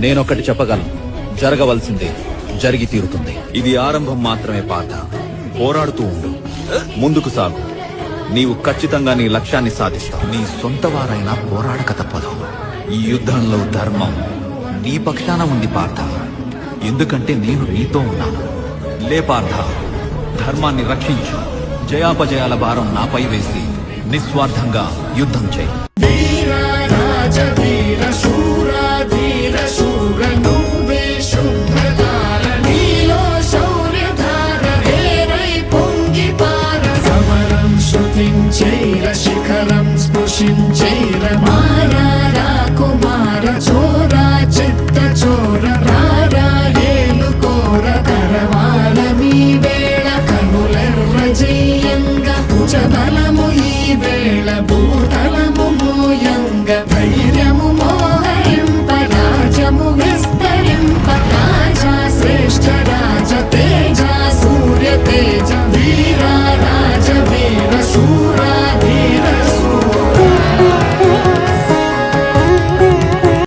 నేనొక్కటి చెప్పగలను, జరగవలసిందే జరిగి తీరుతుంది. ఇది ఆరంభం మాత్రమే పార్థ. పోరాడుతూ ఉండు, ముందుకు సాగు. నీవు ఖచ్చితంగా నీ లక్ష్యాన్ని సాధిస్తావు. నీ సొంత వారైనా పోరాడక తప్పదు. ఈ యుద్ధంలో ధర్మం నీ పక్షాన ఉంది పార్థ. ఎందుకంటే నేను నీతో ఉన్నాను. లే పార్థ, ధర్మాన్ని రక్షించు. జయాపజయాల భారం నాపై వేసి నిస్వార్థంగా యుద్ధం చేయి. వీర రాజ వీర శూర